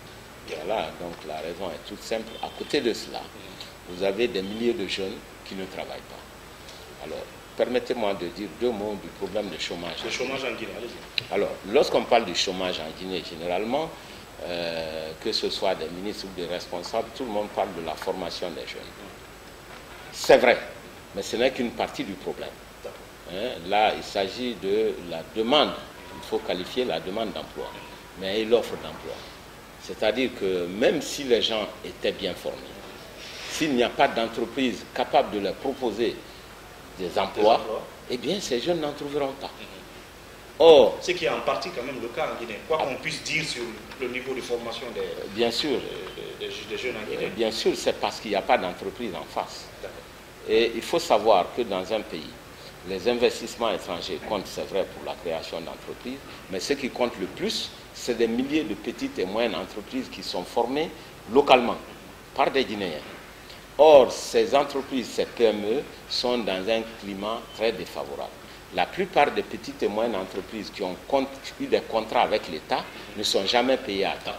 Voilà, donc la raison est toute simple. À côté de cela, vous avez des milliers de jeunes qui ne travaillent pas. Alors, permettez-moi de dire 2 mots du problème de chômage. Le chômage en Guinée, allez-y. Alors, lorsqu'on parle du chômage en Guinée, généralement, que ce soit des ministres ou des responsables, tout le monde parle de la formation des jeunes. C'est vrai, mais ce n'est qu'une partie du problème. Là, il s'agit de la demande. Il faut qualifier la demande d'emploi, mais l'offre d'emploi. C'est-à-dire que même si les gens étaient bien formés, s'il n'y a pas d'entreprise capable de leur proposer des emplois, eh bien, ces jeunes n'en trouveront pas. Or, ce qui est en partie quand même le cas en Guinée, quoi qu'on puisse dire sur le niveau de formation des jeunes en Guinée. Bien sûr, c'est parce qu'il n'y a pas d'entreprise en face. Et il faut savoir que dans un pays, les investissements étrangers comptent, c'est vrai, pour la création d'entreprises, mais ce qui compte le plus, c'est des milliers de petites et moyennes entreprises qui sont formées localement par des Guinéens. Or, ces entreprises, ces PME, sont dans un climat très défavorable. La plupart des petites et moyennes entreprises qui ont eu des contrats avec l'État ne sont jamais payées à temps.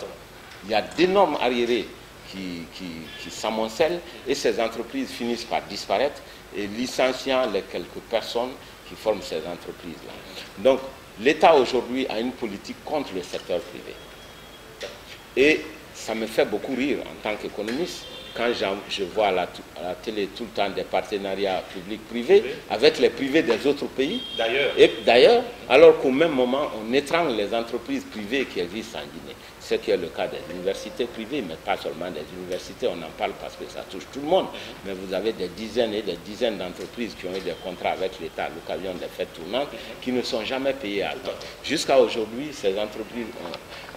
Il y a d'énormes arriérés qui s'amoncellent et ces entreprises finissent par disparaître et licenciant les quelques personnes qui forment ces entreprises-là. Donc, l'État aujourd'hui a une politique contre le secteur privé. Et ça me fait beaucoup rire en tant qu'économiste quand je vois à la télé tout le temps des partenariats publics-privés avec les privés des autres pays. D'ailleurs, alors qu'au même moment, on étrangle les entreprises privées qui existent en Guinée. Ce qui est le cas des universités privées, mais pas seulement des universités, on en parle parce que ça touche tout le monde. Mais vous avez des dizaines et des dizaines d'entreprises qui ont eu des contrats avec l'État à l'occasion des fêtes tournantes qui ne sont jamais payées à temps. Jusqu'à aujourd'hui, ces entreprises,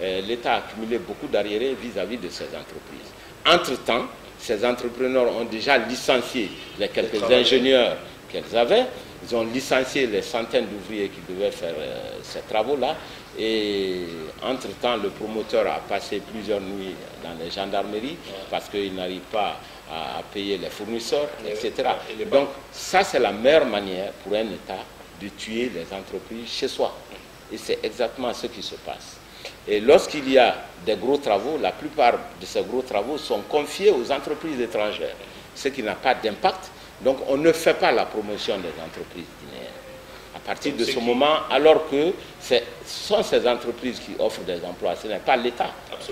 l'État a accumulé beaucoup d'arriérés vis-à-vis de ces entreprises. Entre-temps, ces entrepreneurs ont déjà licencié les quelques ingénieurs qu'elles avaient. Ils ont licencié les centaines d'ouvriers qui devaient faire ces travaux-là. Et entre-temps, le promoteur a passé plusieurs nuits dans les gendarmeries parce qu'il n'arrive pas à payer les fournisseurs, etc. Donc, ça, c'est la meilleure manière pour un État de tuer les entreprises chez soi. Et c'est exactement ce qui se passe. Et lorsqu'il y a des gros travaux, la plupart de ces gros travaux sont confiés aux entreprises étrangères, ce qui n'a pas d'impact. Donc on ne fait pas la promotion des entreprises guinéennes. À partir de ce moment, alors que ce sont ces entreprises qui offrent des emplois, ce n'est pas l'État.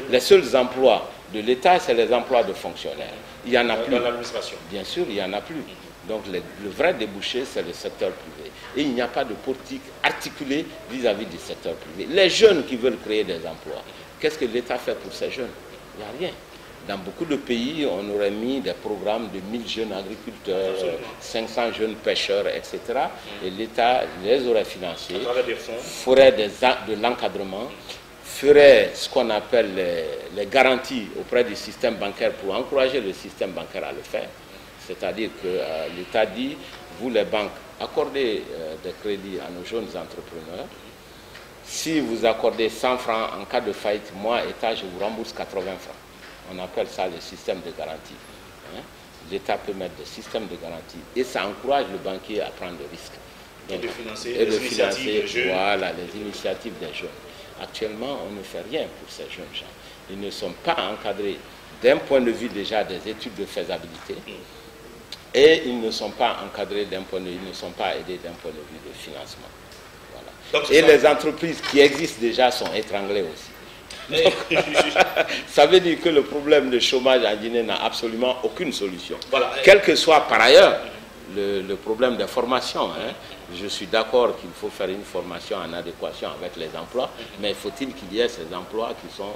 Les seuls emplois de l'État, c'est les emplois de fonctionnaires. Il n'y en a plus. Dans l'administration. Bien sûr, il n'y en a plus. Donc le vrai débouché, c'est le secteur privé. Et il n'y a pas de politique articulée vis-à-vis du secteur privé. Les jeunes qui veulent créer des emplois, qu'est-ce que l'État fait pour ces jeunes? Il n'y a rien. Dans beaucoup de pays, on aurait mis des programmes de 1000 jeunes agriculteurs, 500 jeunes pêcheurs, etc. Et l'État les aurait financés, ferait de l'encadrement, ferait ce qu'on appelle les garanties auprès du système bancaire pour encourager le système bancaire à le faire. C'est-à-dire que l'État dit, vous les banques, accordez des crédits à nos jeunes entrepreneurs. Si vous accordez 100 francs en cas de faillite, moi, État, je vous rembourse 80 francs. On appelle ça le système de garantie. L'État peut mettre des systèmes de garantie et ça encourage le banquier à prendre des risques. Et de financer les initiatives des jeunes. Voilà, les initiatives des jeunes. Actuellement, on ne fait rien pour ces jeunes gens. Ils ne sont pas encadrés d'un point de vue déjà des études de faisabilité. Et ils ne sont pas encadrés d'un point de vue, ils ne sont pas aidés d'un point de vue de financement. Voilà. Et les entreprises qui existent déjà sont étranglées aussi. Donc, ça veut dire que le problème de chômage en Guinée n'a absolument aucune solution. Voilà. Quel que soit par ailleurs le problème de formation. Je suis d'accord qu'il faut faire une formation en adéquation avec les emplois, mais faut-il qu'il y ait ces emplois qui sont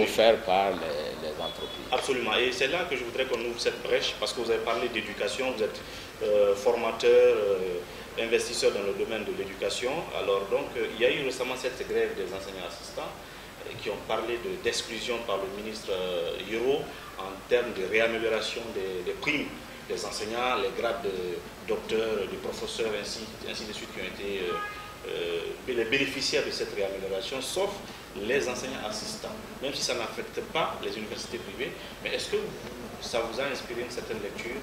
offerts par les entreprises. Absolument. Et c'est là que je voudrais qu'on ouvre cette brèche, parce que vous avez parlé d'éducation, vous êtes formateur, investisseurs dans le domaine de l'éducation. Alors donc, il y a eu récemment cette grève des enseignants assistants qui ont parlé d'exclusion par le ministre Yoro en termes de réamélioration des primes des enseignants, les grades de docteurs, de professeurs, ainsi de suite, qui ont été les bénéficiaires de cette réamélioration, sauf les enseignants assistants, même si ça n'affecte pas les universités privées. Mais est-ce que ça vous a inspiré une certaine lecture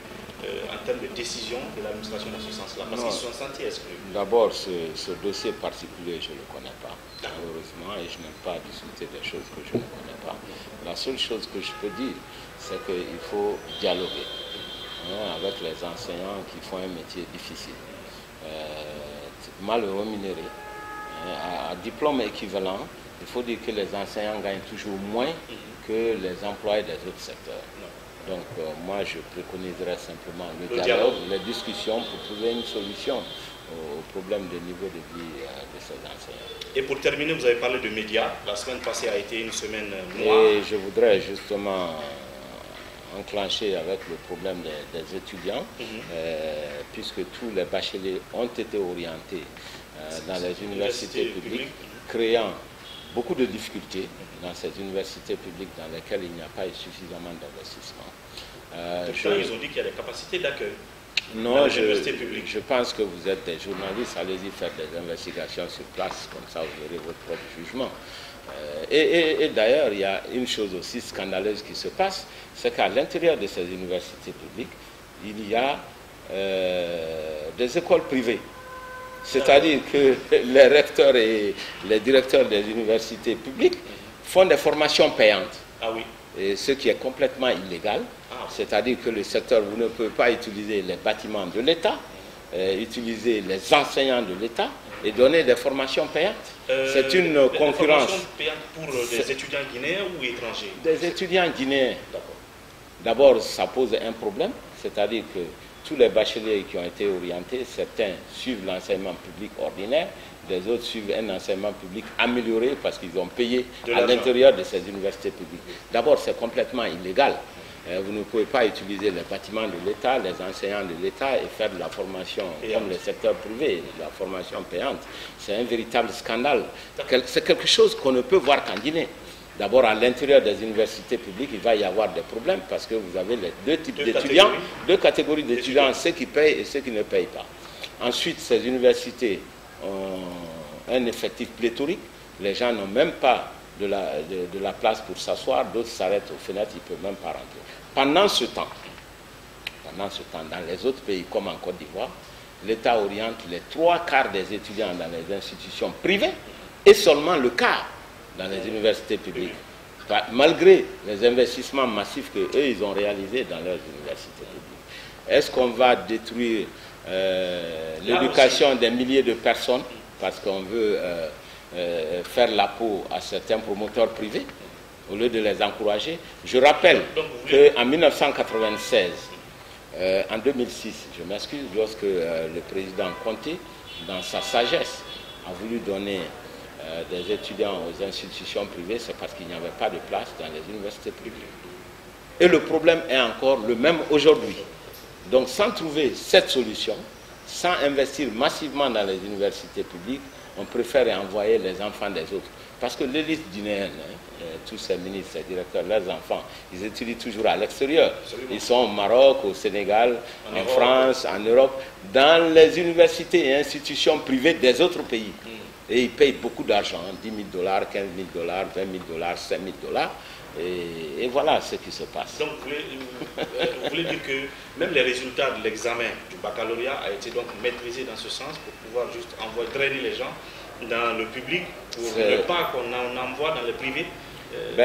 en termes de décision de l'administration dans ce sens-là? Parce qu'ils se sont sentis exclus. D'abord, ce dossier particulier, je ne le connais pas, malheureusement, et je n'aime pas discuter des choses que je ne connais pas. La seule chose que je peux dire, c'est qu'il faut dialoguer avec les enseignants qui font un métier difficile, mal rémunéré, à diplôme équivalent. Il faut dire que les enseignants gagnent toujours moins que les employés des autres secteurs. Donc moi je préconiserais simplement le dialogue, les discussions pour trouver une solution au problème de niveau de vie de ces enseignants. Et pour terminer, vous avez parlé de médias. La semaine passée a été une semaine noire. Et je voudrais justement enclencher avec le problème des étudiants, puisque tous les bacheliers ont été orientés dans les universités publiques, créant beaucoup de difficultés dans ces universités publiques dans lesquelles il n'y a pas eu suffisamment d'investissement. Ils ont dit qu'il y a des capacités d'accueil. Non, je pense que vous êtes des journalistes, allez-y faire des investigations sur place, comme ça vous aurez votre propre jugement. Et d'ailleurs, il y a une chose aussi scandaleuse qui se passe, c'est qu'à l'intérieur de ces universités publiques, il y a des écoles privées. C'est-à-dire que les recteurs et les directeurs des universités publiques font des formations payantes. Ah oui. Et ce qui est complètement illégal. C'est-à-dire que le secteur, vous ne pouvez pas utiliser les bâtiments de l'État, utiliser les enseignants de l'État et donner des formations payantes. C'est une concurrence. Des formations payantes pour des étudiants guinéens ou étrangers? Des étudiants guinéens. D'abord, ça pose un problème, c'est-à-dire que tous les bacheliers qui ont été orientés, certains suivent l'enseignement public ordinaire, des autres suivent un enseignement public amélioré parce qu'ils ont payé à l'intérieur de ces universités publiques. D'abord, c'est complètement illégal. Vous ne pouvez pas utiliser les bâtiments de l'État, les enseignants de l'État et faire de la formation comme le secteur privé, de la formation payante. C'est un véritable scandale. C'est quelque chose qu'on ne peut voir qu'en Guinée. D'abord, à l'intérieur des universités publiques, il va y avoir des problèmes parce que vous avez les deux types d'étudiants, deux catégories d'étudiants, ceux qui payent et ceux qui ne payent pas. Ensuite, ces universités ont un effectif pléthorique. Les gens n'ont même pas de la place pour s'asseoir, d'autres s'arrêtent aux fenêtres, ils ne peuvent même pas rentrer. Pendant ce temps, dans les autres pays comme en Côte d'Ivoire, l'État oriente les 3/4 des étudiants dans les institutions privées et seulement le quart dans les universités publiques, malgré les investissements massifs qu'eux, ils ont réalisés dans leurs universités publiques. Est-ce qu'on va détruire l'éducation des milliers de personnes parce qu'on veut faire la peau à certains promoteurs privés au lieu de les encourager? Je rappelle qu'en 1996, en 2006, je m'excuse, lorsque le président Conté, dans sa sagesse, a voulu donner des étudiants aux institutions privées, c'est parce qu'il n'y avait pas de place dans les universités privées. Et le problème est encore le même aujourd'hui. Donc sans trouver cette solution, sans investir massivement dans les universités publiques, on préfère envoyer les enfants des autres. Parce que l'élite guinéenne, tous ces ministres, ces directeurs, leurs enfants, ils étudient toujours à l'extérieur. Ils sont au Maroc, au Sénégal, en France, en Europe, dans les universités et institutions privées des autres pays. Et ils payent beaucoup d'argent, 10 000 $, 15 000 $, 20 000 $, 5 000 $. Et voilà ce qui se passe. Donc vous voulez dire que même les résultats de l'examen du baccalauréat a été donc maîtrisé dans ce sens pour pouvoir juste drainer les gens dans le public pour ne pas qu'on en envoie dans le privé.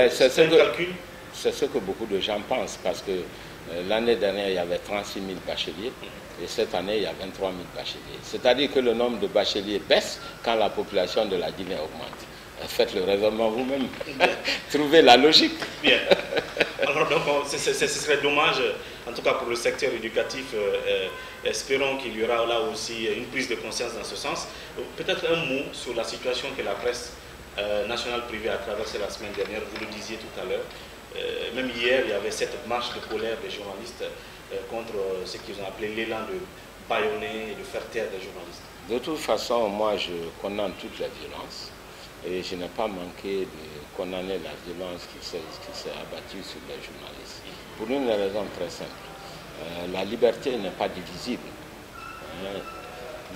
C'est ce que beaucoup de gens pensent parce que l'année dernière il y avait 36 000 bacheliers et cette année il y a 23 000 bacheliers. C'est-à-dire que le nombre de bacheliers baisse quand la population de la Guinée augmente. Faites le raisonnement vous-même. Trouvez la logique. Bien. Alors donc, ce serait dommage, en tout cas pour le secteur éducatif, espérons qu'il y aura là aussi une prise de conscience dans ce sens. Peut-être un mot sur la situation que la presse nationale privée a traversée la semaine dernière, vous le disiez tout à l'heure. Même hier, il y avait cette marche de colère des journalistes contre ce qu'ils ont appelé l'élan de bâillonner et de faire taire des journalistes? De toute façon, moi je condamne toute la violence et je n'ai pas manqué de condamner la violence qui s'est abattue sur les journalistes. Pour une raison très simple, la liberté n'est pas divisible.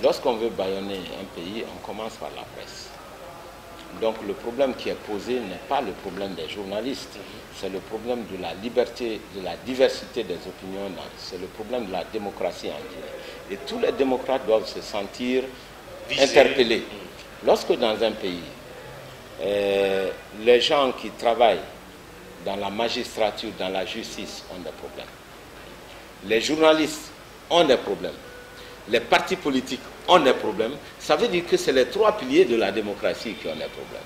Lorsqu'on veut bâillonner un pays, on commence par la presse. Donc le problème qui est posé n'est pas le problème des journalistes, c'est le problème de la liberté, de la diversité des opinions, c'est le problème de la démocratie en Guinée. Et tous les démocrates doivent se sentir interpellés. Lorsque dans un pays, les gens qui travaillent dans la magistrature, dans la justice ont des problèmes, les journalistes ont des problèmes, les partis politiques ont des problèmes, ça veut dire que c'est les trois piliers de la démocratie qui ont des problèmes.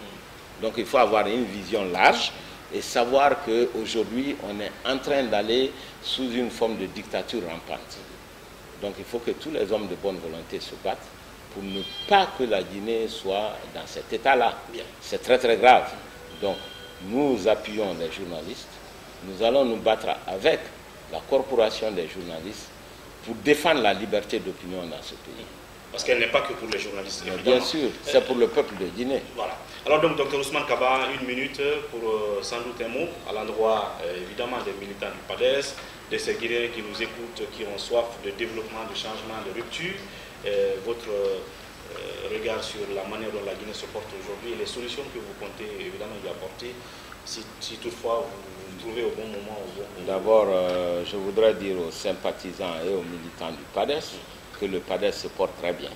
Donc il faut avoir une vision large et savoir qu'aujourd'hui on est en train d'aller sous une forme de dictature rampante. Donc il faut que tous les hommes de bonne volonté se battent pour ne pas que la Guinée soit dans cet état-là. C'est très très grave. Donc nous appuyons les journalistes, nous allons nous battre avec la corporation des journalistes pour défendre la liberté d'opinion dans ce pays. Parce qu'elle n'est pas que pour les journalistes. Bien sûr, c'est pour le peuple de Guinée. Voilà. Alors donc, Dr Ousmane Kaba, une minute pour sans doute un mot à l'endroit évidemment des militants du PADES, de ces Guinéens qui nous écoutent, qui ont soif de développement, de changement, de rupture. Votre regard sur la manière dont la Guinée se porte aujourd'hui et les solutions que vous comptez évidemment y apporter, si toutefois vous trouvez au bon moment. D'abord, je voudrais dire aux sympathisants et aux militants du PADES que le PADES se porte très bien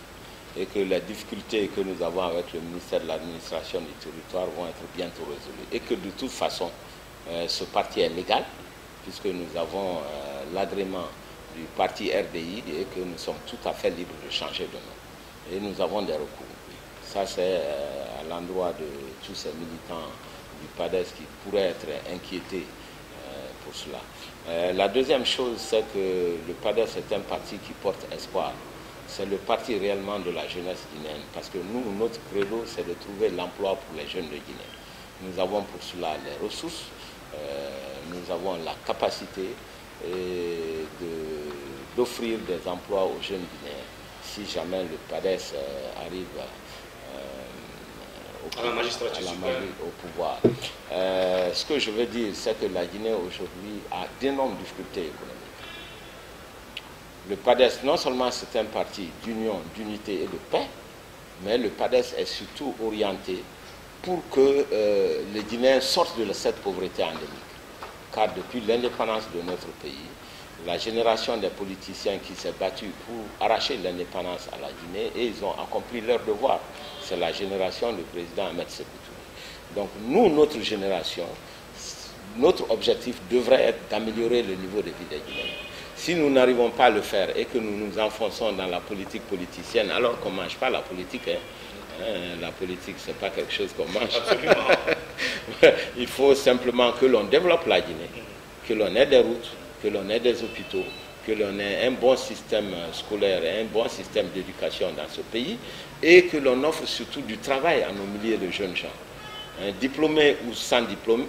et que les difficultés que nous avons avec le ministère de l'administration du territoire vont être bientôt résolues et que de toute façon, ce parti est légal puisque nous avons l'agrément du parti RDI et que nous sommes tout à fait libres de changer de nom. Et nous avons des recours. Ça, c'est à l'endroit de tous ces militants du PADES qui pourraient être inquiétés pour cela. La deuxième chose, c'est que le PADES est un parti qui porte espoir. C'est le parti réellement de la jeunesse guinéenne. Parce que nous, notre credo, c'est de trouver l'emploi pour les jeunes de Guinée. Nous avons pour cela les ressources, nous avons la capacité d'offrir des emplois aux jeunes Guinéens. Si jamais le PADES arrive au pouvoir. Ce que je veux dire, c'est que la Guinée aujourd'hui a d'énormes difficultés économiques. Le PADES, non seulement c'est un parti d'union, d'unité et de paix, mais le PADES est surtout orienté pour que les Guinéens sortent de cette pauvreté endémique. Car depuis l'indépendance de notre pays, la génération des politiciens qui s'est battue pour arracher l'indépendance à la Guinée et ils ont accompli leur devoir. C'est la génération du président Ahmed Sékou Touré. Donc nous, notre génération, notre objectif devrait être d'améliorer le niveau de vie des Guinéens. Si nous n'arrivons pas à le faire et que nous nous enfonçons dans la politique politicienne, alors qu'on ne mange pas la politique, la politique, ce n'est pas quelque chose qu'on mange. Absolument. Il faut simplement que l'on développe la Guinée, que l'on ait des routes, que l'on ait des hôpitaux, que l'on ait un bon système scolaire et un bon système d'éducation dans ce pays et que l'on offre surtout du travail à nos milliers de jeunes gens. Diplômés ou sans diplôme,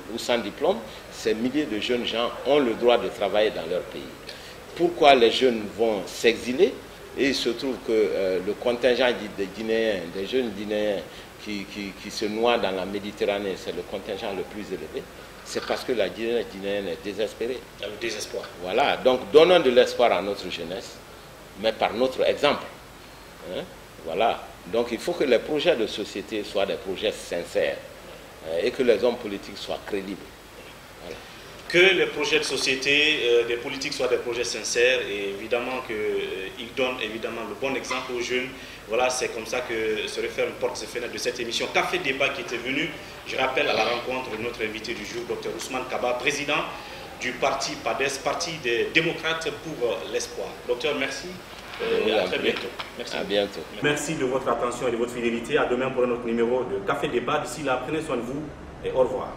ces milliers de jeunes gens ont le droit de travailler dans leur pays. Pourquoi les jeunes vont s'exiler? Et il se trouve que le contingent des Guinéens, des jeunes Guinéens qui se noient dans la Méditerranée, c'est le contingent le plus élevé. C'est parce que la Guinée guinéenne est désespérée. Il y a le désespoir. Voilà, donc donnons de l'espoir à notre jeunesse, mais par notre exemple. Voilà, donc il faut que les projets de société soient des projets sincères et que les hommes politiques soient crédibles. Voilà. Que les projets de société, des politiques soient des projets sincères et évidemment qu'ils donnent évidemment le bon exemple aux jeunes. Voilà, c'est comme ça que se referme porte et fenêtres de cette émission Café Débat qui était venu, je rappelle, à la rencontre de notre invité du jour, Dr Ousmane Kaba, président du parti PADES, parti des démocrates pour l'espoir. Docteur, merci. Et à très bientôt. Merci. À bientôt. Merci de votre attention et de votre fidélité. À demain pour un autre numéro de Café Débat. D'ici là, prenez soin de vous et au revoir.